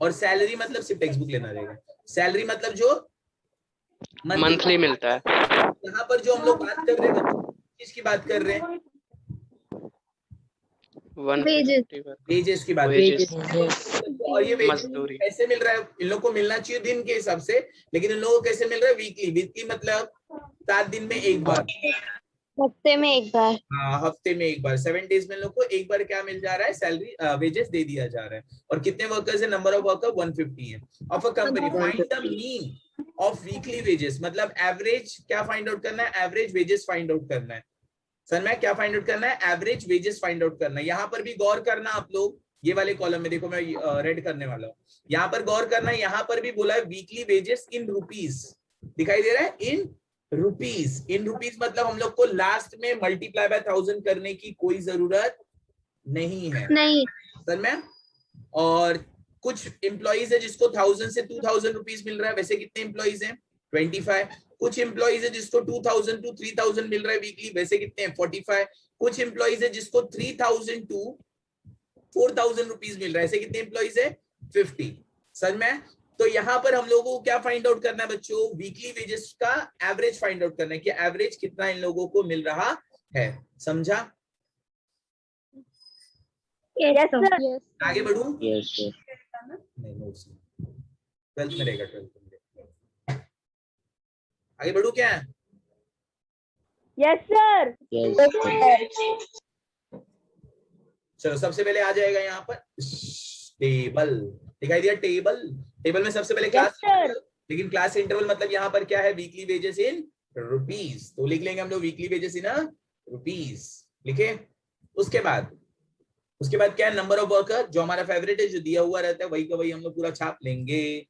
और सैलरी मतलब सिर्फ टेक्स्ट बुक लेना रहेगा। सैलरी मतलब जो मंथली मिलता है। यहाँ पर जो हम लोग बात कर रहे हैं, किसकी बात कर रहे हैं? 150 वर्क वेजेस की बात Wages. और ये वेजेस मजदूरी कैसे मिल रहा है? इन लोग को मिलना चाहिए दिन के हिसाब से, लेकिन इन लोगों को कैसे मिल रहा है? वीकली। वीकली मतलब 7 दिन में एक बार। हफ्ते में एक बार। हाँ, हफ्ते में एक बार, 7 डेज में लोग को एक बार क्या मिल जा रहा है? सैलरी, वेजेस दे दिया जा रहा है। और कितने वर्कर्स है? नंबर ऑफ वर्कर 150 है। Of a company find the mean of weekly wages, मतलब एवरेज क्या फाइंड आउट करना है? एवरेज वेजेस फाइंड आउट करना है। सर मैं क्या फाइंड आउट करना है? एवरेज वेजेस फाइंड आउट करना है। यहाँ पर भी गौर करना आप लोग, ये वाले कॉलम में देखो, मैं रेड करने वाला हूँ। यहाँ पर गौर करना है, यहाँ पर भी बोला है वीकली वेजेस इन रुपीस, दिखाई दे रहा है? इन रुपीस। इन रुपीस मतलब हम लोग को लास्ट में मल्टीप्लाई बाय 1000 करने की कोई जरूरत नहीं है। नहीं। सर मैम, और कुछ एम्प्लॉइज है जिसको 1000 से 2000 रुपीस मिल रहा है, वैसे कितने एम्प्लॉइज हैं? 25। कुछ एम्प्लॉइज है जिसको 2000 टू 3000 मिल रहा है वीकली, वैसे कितने हैं? 45। कुछ एम्प्लॉइज है जिसको 3000 टू 4000 रुपीस मिल रहा है, ऐसे कितने एम्प्लॉइज है? 50। सर मैं, तो यहाँ पर हम लोगों को क्या फाइंड आउट करना है बच्चों? वीकली वेजेस का एवरेज फाइंड आउट करना है कि एवरेज कितना इन लोगों को मिल रहा है। समझा? Yes sir. आगे बढ़ू? Yes, sir. नहीं, नोट्स 12th में रहेगा, 12th में। आगे बढ़ू क्या? Yes sir. Yes, sir. चलो, सबसे पहले आ जाएगा यहाँ पर टेबल, दिखाई दिया? टेबल। टेबल में सबसे पहले क्लास इंटरवल, लेकिन क्लास इंटरवल मतलब यहाँ पर क्या है? Weekly wages in rupees. तो लिख लेंगे हम लोग वीकली वेजेस इन रुपीस, लिखे? उसके बाद क्या है? नंबर ऑफ वर्कर, जो हमारा फेवरेट है, जो दिया हुआ रहता है, वही का वही हम लोग पूरा छाप लेंगे।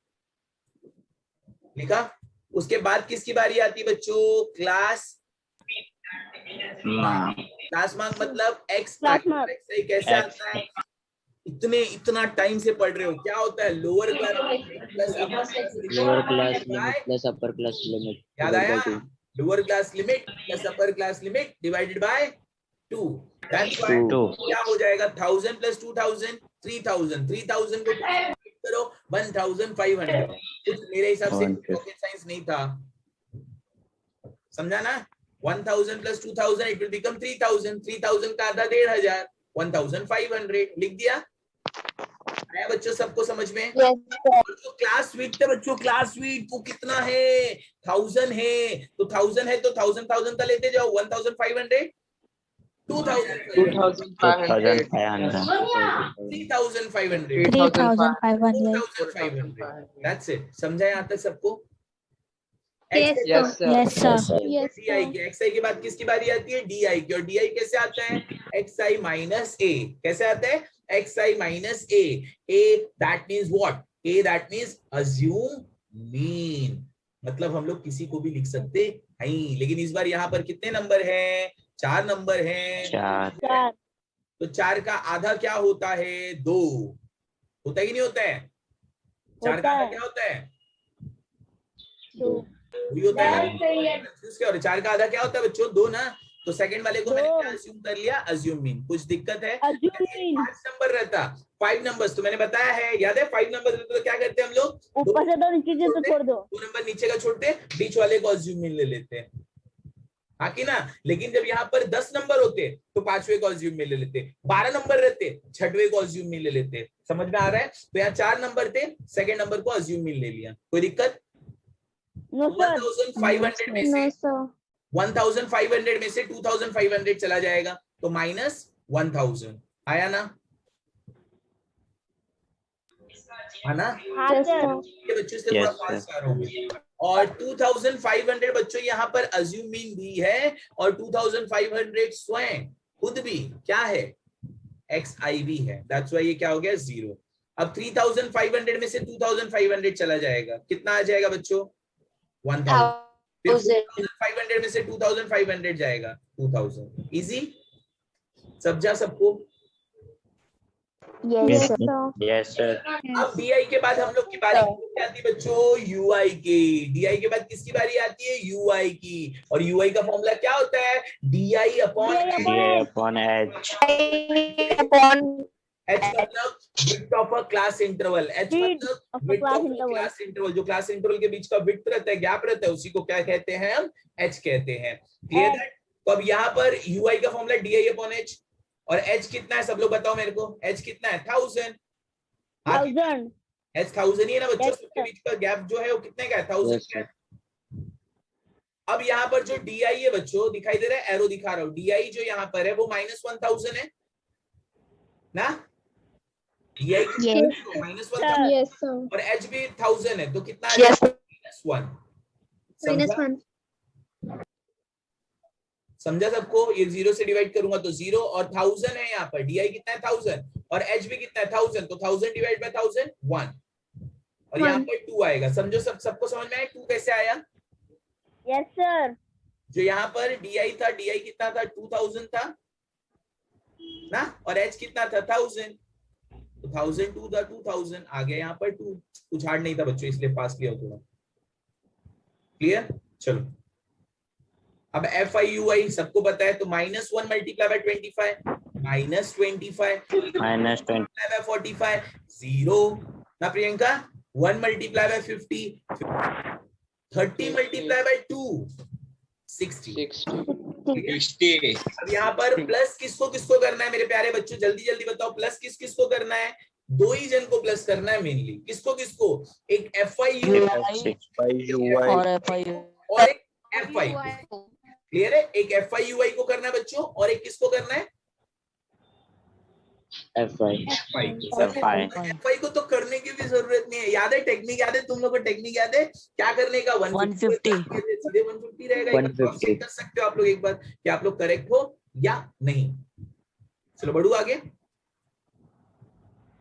लिखा? उसके बाद किसकी बारी आती है बच्चों? क्लास क्लास मार्क मतलब एक्स मार्क। कैसे आता है? इतना टाइम से पढ़ रहे हो, क्या होता है? Lower class Lower class limit plus upper class limit. याद आया? Lower class limit plus upper class limit divided by 2। That's why क्या हो जाएगा? 1000 प्लस 2000 3000। 3000 को करो 1500। कुछ मेरे हिसाब से रॉकेट साइंस नहीं था, समझा ना? 1000 प्लस 2000 इट विल बिकम 3000। 3000 का आधा 1500, 1500 लिख दिया। आया बच्चों सबको समझ में? जो क्लास विड्थ है बच्चों, क्लास विड्थ वो कितना है? 1000 है, तो 1000 है तो 1000 का लेते जाओ। 1500 2500 3500 4500। That's it. समझा यहाँ तक सबको? Yes, sir. DI के XI के बाद किसकी बारी आती है? DI की। और DI कैसे आता है? XI minus A। कैसे आता है? XI minus A। A that means what? A that means assume mean, मतलब हम लोग किसी को भी लिख सकते हैं, लेकिन इस बार यहाँ पर कितने नंबर हैं? 4 नंबर हैं। 4. तो 4 का आधा क्या होता है? 2 होता है कि नहीं होता है? 4 का आधा क्या होता है? 2 होता है। 4 का आधा क्या होता है बच्चों? 2 ना। तो सेकंड वाले को मैंने क्या अज्यूम कर लिया? Assume mean. कुछ दिक्कत है? 5 नंबर रहता, 5 नंबर्स तो मैंने बताया है, याद है? 5 नंबर रहते तो क्या करते हैं हम लोग? ऊपर से 2 नीचे से छोड़ दो। 2 नंबर नीचे का छोड़ते, बीच वाले को अज्यूम मीन ले लेते हैं, हाँ कि ना? लेकिन जब यहाँ पर 10 नंबर होते तो 5वें को अज्यूम मीन ले लेते, 12 नंबर रहते 6वें को अज्यूम मीन ले लेते। समझ में आ रहा है? तो यहाँ 4 नंबर थे, सेकंड नंबर को अज्यूम मीन ले लिया। कोई दिक्कत? 1500 में से 1500 में से 2500 चला जाएगा तो माइनस 1000 आया ना? आना? ये बच्चों से थोड़ा फास्ट आ रहा हूँ। और 2500 बच्चों यहाँ पर अज्यूम मीन भी है, और 2500 स्वयं खुद भी क्या है? XI भी है। दैट्स व्हाई ये क्या हो गया? 0। अब 3500 में से 2500 चला जाएगा, कितना आ जाएगा बच्चों? 1000। 500 में से 2500 जाएगा 2000। इजी? समझा सबको? Yes, sir. अब DI के बाद हम लोग की बारी आती है बच्चों UI की। DI के बाद किसकी बारी आती है? UI की। और UI का फॉर्मूला क्या होता है? DI upon H। H मतलब width of a class interval. H मतलब width of a class interval. जो क्लास इंटरवल के बीच का विड्थ रहता है, गैप रहता है, उसी को क्या कहते हैं? हम H कहते हैं। क्लियर है? तो अब यहाँ पर UI का फॉर्मूला DI अपॉन H। और h कितना है सब लोग बताओ मेरे को, h कितना है 1000, 1000 h 1000 ही है ना बच्चों, Yes, सबके बीच का गैप जो है वो कितने का है 1000 Yes, का है। sir. अब यहाँ पर जो di है बच्चों दिखाई दे रहा है, एरो दिखा रहा हूँ, di जो यहाँ पर है वो -1000 है ना, di -1000 Yes, और h भी 1000 है, तो कितना आ Yes. जाएगा -1। समझा सबको, ये 0 से डिवाइड करूंगा तो 0 और 1000 है यहाँ पर, di कितना है 1000 और h भी कितना है 1000, तो 1000 डिवाइड बाय 1000 1 और यहाँ पर 2 आएगा। समझो सबको समझ में आया 2 कैसे आया। Yes, sir. जो यहाँ पर di था, di कितना था 2000 था ना, और h कितना था 1000, तो 1000 2 था 2000 आ गया यहाँ पर 2, कुछ हार्ड नहीं था बच्चों इसलिए पास किया थोड़ा। क्लियर, चलो अब FIUI सबको पता है, तो -1 मल्टीप्लाई बाय 25 -25 मल्टीप्लाई बाय 45 0 ना Priyanka, 1 multiply by 50 30 multiply by 2 60। 60 अब यहाँ पर प्लस किसको किसको करना है मेरे प्यारे बच्चों, जल्दी जल्दी बताओ, प्लस किसको करना है, 2 ही जन को प्लस करना है मेनली, किसको किसको, एक FIUI और एक FI। क्लियर है, एक FIUI को करना है बच्चों और एक किसको करना है FI को तो करने की भी जरूरत नहीं है, याद है टेक्निक, याद है तुम लोगों को टेक्निक याद है क्या करने का, 150 सीधे 150 रहेगा, एक बार क्रॉस चेक कर सकते हो आप लोग एक बार कि आप लोग करेक्ट हो या नहीं। चलो बढ़ू आगे।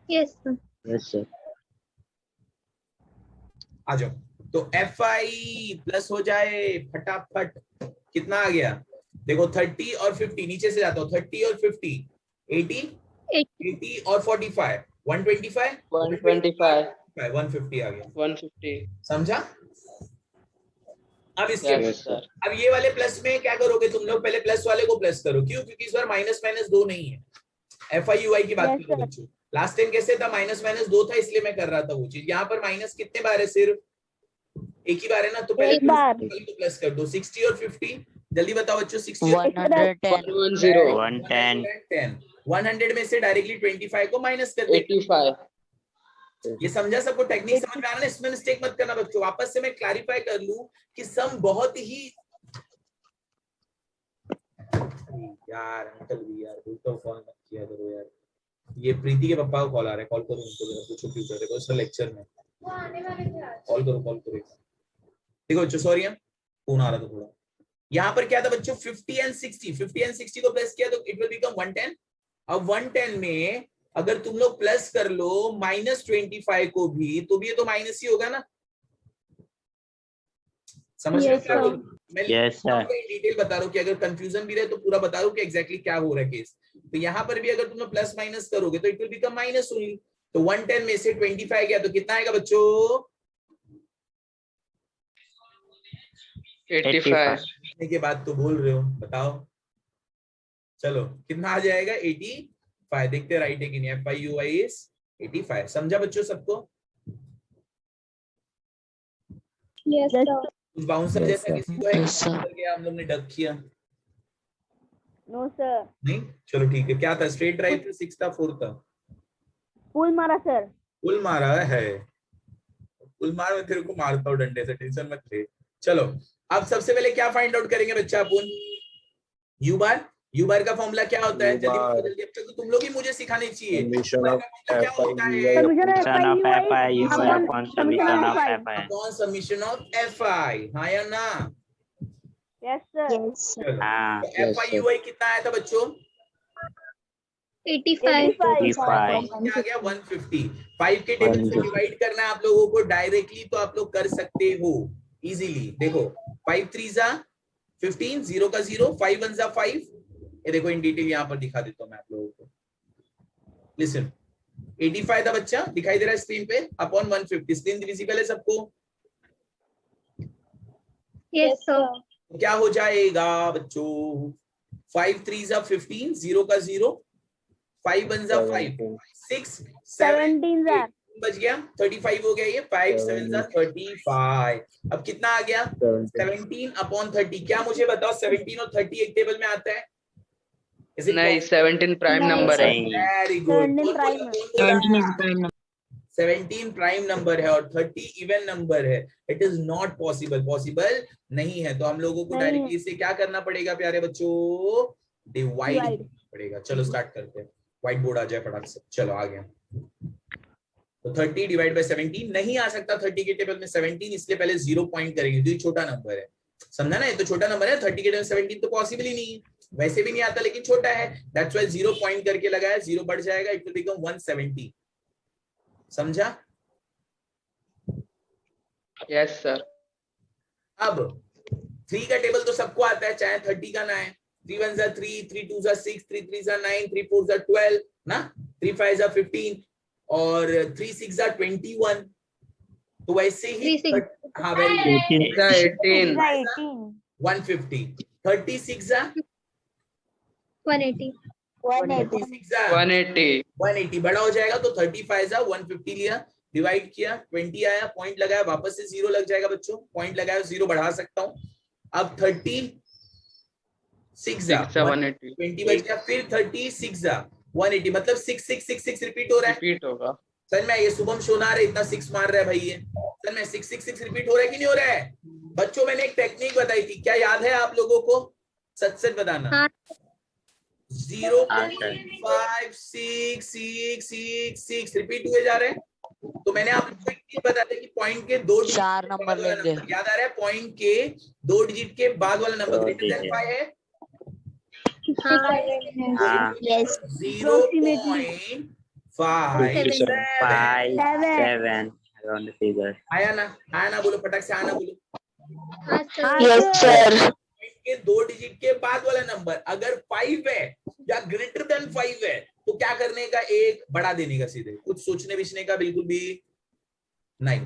Yes, sir. आ जाओ, तो FI प्लस हो जाए फटाफट, कितना आ गया देखो 30 और 50, नीचे से जाता हूँ 30 और 50 80 और 45 125 150 आ गया, 150। समझा। अब इसके अब ये वाले प्लस में क्या करोगे तुम लोग, पहले प्लस वाले को प्लस करो, क्यों, क्योंकि इस बार माइनस माइनस 2 नहीं है। FIUI की बात करो बच्चों, लास्ट टाइम कैसे था -2 था इसलिए मैं कर रहा था वो चीज, यहाँ पर माइनस कितने बार है, सिर्फ एक ही बार है ना, तो पहले प्लस कर दो 60 और 50, जल्दी बताओ बच्चों 60 और 100 में से डायरेक्टली 25 को माइनस कर दे 85। ये समझा सबको, टेक्निक समझ में आ रहा है, इसमें मिस्टेक मत करना बच्चों। वापस से मैं क्लैरिफाई कर लूं कि सम बहुत ही यार अंकल भी यार तो फोन मत किया करो यार, ये प्रीति के पापा को कॉल आ रहा है, कॉल करो उनको जरा, पूछो क्यों कर रहे हो, सर लेक्चर में कॉल करो देखो बच्चों, सॉरी फोन आ रहा था थोड़ा। यहाँ पर क्या था बच्चों 50 एंड 60 को प्लस किया तो इट विल बिकम 110। अब 110 में अगर तुम लोग प्लस कर लो -25 को भी, तो भी ये तो माइनस ही होगा ना, समझ रहे हो क्या बोल, मैं डिटेल बता रहा हूँ कि अगर कंफ्यूजन भी रहे तो पूरा बता रहा हूँ कि एग्जैक्टली क्या हो रहा है केस। तो यहाँ पर भी अगर तुम प्लस माइनस करोगे तो it will become minus only, तो 110 में से 25 गया तो कितना आएगा बच्चों 85 के बाद तो बोल रहे हो, बताओ चलो कितना आ जाएगा 85, देखते राइट है कि नहीं, FIUI इज 85। समझा बच्चों सबको, Yes, sir. कुछ बाउंसर जैसा किसी को है, हम लोग ने डक किया No, sir. नहीं, चलो ठीक है। क्या था, स्ट्रेट ड्राइव था, 6 था 4 था, Full मारा sir. पुल मारा है, पुल मार मैं तेरे को मारता हूँ डंडे से, टेंशन मत ले। चलो अब सबसे पहले क्या फाइंड आउट करेंगे बच्चा अपन, यू बार का फॉर्मूला क्या होता है, जल्दी अब तक तो तुम लोग ही मुझे सिखाने चाहिए। क्या होता है अपॉन समीशन ऑफ FI, हाँ या ना। Yes, sir. चलो FIUI कितना आया था बच्चों 85. आ गया 150। 5 के टेबल से डिवाइड करना है आप लोगों को डायरेक्टली, तो आप लोग कर सकते हो इजीली। देखो 5 3 जा 15, 0 का 0, 5 1 जा 5, ये देखो इन डिटेल यहाँ पर दिखा देता हूँ मैं आप लोगों को। लिसन 85 था बच्चा, दिखाई दे रहा है स्क्रीन पे, अपॉन 150, स्क्रीन विजिबल है सबको। Yes, sir. क्या हो जाएगा बच्चों 5 3 जा 15, 0 का 0, 5 1 जा 5, 6 17 sir. बच गया 35 हो गया, ये 5 7 जा 35। अब कितना आ गया 17 अपॉन 30। क्या मुझे बताओ 17 और 30 एक टेबल में आता है नहीं 17 प्राइम नंबर है। Very good. 17 prime है। 17 प्राइम नंबर है और 30 इवन नंबर है। It is not possible, possible नहीं है। तो हम लोगों को नहीं डायरेक्टली इसे क्या करना पड़ेगा प्यारे बच्चों? Divide Divide. करना पड़ेगा। चलो स्टार्ट करते हैं, व्हाइट बोर्ड आ जाए फटाक से। चलो आ गया। तो 30 डिवाइड बाय 17 नहीं आ सकता 30 के टेबल में 17, इसलिए पहले 0 पॉइंट करेंगे, तो ये छोटा नंबर है। समझा ना? ये तो छोटा नंबर है, 30 के टेबल 17 तो पॉसिबल ही नहीं है, वैसे भी नहीं आता, लेकिन छोटा है, दैट्स व्हाई 0 पॉइंट करके लगाया। 0 बढ़ जाएगा, इट विल बिकम 170। समझा? Yes sir. अब 3 का टेबल तो सबको आता है, चाहे 30 का ना है। 3 1 जा 3, 3 2 जा 6, 3 3 जा 9, 3 4 जा 12 ना, 3 5 जा 15 और 3 6 जा 21। तो वैसे ही हाँ वेरी गुड, 18 150। 36 जा 180 36 जा 180 180 बड़ा हो जाएगा, तो 35 जा 150 लिया, डिवाइड किया, 20 आया, पॉइंट लगाया, वापस से 0 लग जाएगा बच्चों, पॉइंट लगाया, 0 बढ़ा सकता हूं। अब 36 जा 180 20 बच गया, फिर 36 जा 180, मतलब 6 6 6 6 रिपीट हो रहा है। रिपीट होगा। सर मैं ये शुभम सोनार है, इतना 6 मार रहा है भाई ये। सर मैं 6 6 6 रिपीट हो रहा है कि नहीं हो रहा है? बच्चों मैंने एक टेक्निक बताई थी, क्या याद है आप लोगों को? सच सच बताना। 0.5 6 6 6 6 रिपीट हुए जा रहे हैं। तो मैंने आपको एक चीज बताया था कि पॉइंट के 2 4 नंबर लेंगे। याद आ रहा है? पॉइंट के 2 डिजिट के बाद वाला नंबर ग्रेटर देन 5 है। हाँ 0.57 around the figure. आया ना बोलो, फटाक से आना बोलो। Yes sir. के 2 डिजिट के बाद वाला नंबर अगर 5 है या ग्रेटर देन 5 है तो क्या करने का? 1 बढ़ा देने का सीधे, कुछ सोचने बिचने का बिल्कुल भी नहीं।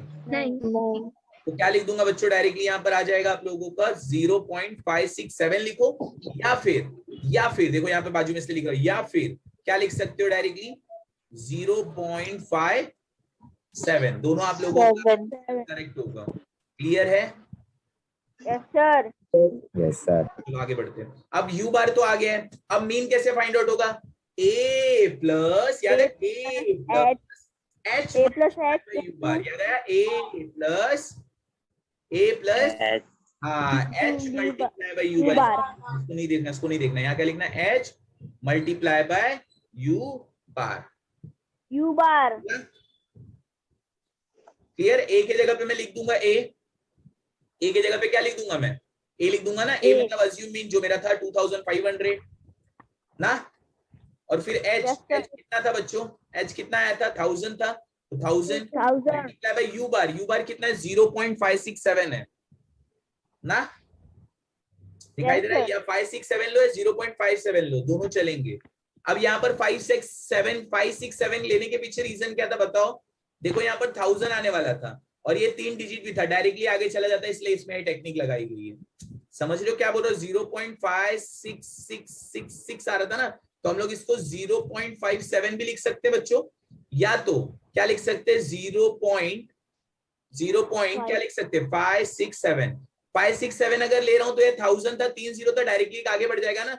तो क्या लिख दूंगा बच्चों? डायरेक्टली यहां पर आ जाएगा आप लोगों का 0.567 लिखो, या फिर देखो यहाँ पे बाजू में से लिख रहा हूं, या फिर क्या लिख सकते हो डायरेक्टली? 0.57, दोनों आप लोगों का करेक्ट होगा। क्लियर है? Yes sir. Yes sir. चलो आगे बढ़ते हैं। अब यू बार तो आ गया है, अब मीन कैसे फाइंड आउट होगा? ए प्लस, याद है? A plus H U bar, याद है? ए प्लस हाँ H multiply by U bar. इसको नहीं देखना, यहाँ क्या लिखना है? H multiply by U bar. Clear? A की जगह पे मैं लिख दूंगा ए की जगह पे क्या लिख दूंगा मैं? ए लिख दूंगा ना। ए मतलब अज्यूम मीन जो मेरा था 2500 ना, और फिर एच कितना था बच्चों? एच कितना आया था? 1000 था, तो 1000 मल्टीप्लाई बाय यू बार कितना है? 0.567 है ना, दिखाई दे रहा है? या 567 लो या 0.57 लो, दोनों चलेंगे। अब यहाँ पर 567 लेने के पीछे रीजन क्या था बताओ? देखो यहाँ पर 1000 आने वाला था और ये 3 डिजिट भी था, डायरेक्टली आगे चला जाता है, इसलिए इसमें टेक्निक लगाई गई है। समझ रहे हो क्या बोल रहा हूँ? 0.5666 आ रहा था ना, तो हम लोग इसको 0.57 भी लिख सकते हैं बच्चों, या तो क्या लिख सकते हैं? 0. क्या लिख सकते हैं? 567 अगर ले रहा हूं तो ये 1000 था, 3 0 था, डायरेक्टली आगे बढ़ जाएगा ना,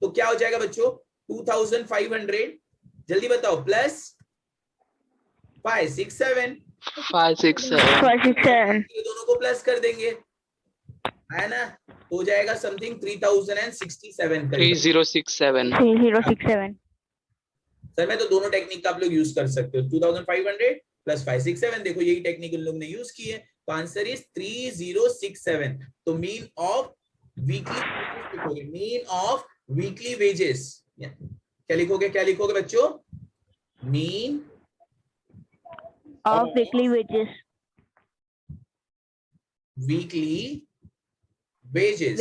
तो क्या हो जाएगा बच्चों? 2500, जल्दी बताओ, प्लस 567 दोनों को प्लस कर देंगे, है ना, हो जाएगा समथिंग 3067 3067। सर मैं तो दोनों टेक्निक का आप लोग यूज कर सकते हो, 2500 प्लस 567, देखो यही टेक्निक उन लोग ने यूज की है, तो आंसर इज 3067। तो मीन ऑफ वीकली वेजेस, क्या लिखोगे बच्चों? Mean of weekly wages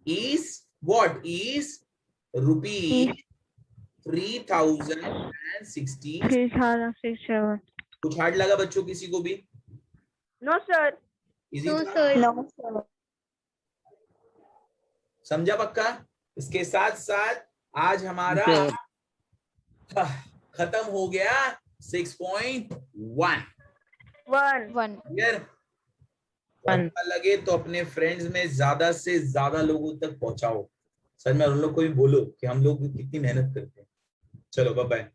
is what? Is rupees 3067। कुछ हार्ड लगा बच्चों किसी को भी? no sir समझा पक्का? इसके साथ साथ आज हमारा खत्म हो गया 6.1। अच्छा लगे तो अपने फ्रेंड्स में ज्यादा से ज्यादा लोगों तक पहुंचाओ, सच में उन लोग को भी बोलो कि हम लोग कितनी मेहनत करते हैं। चलो बाय बाय।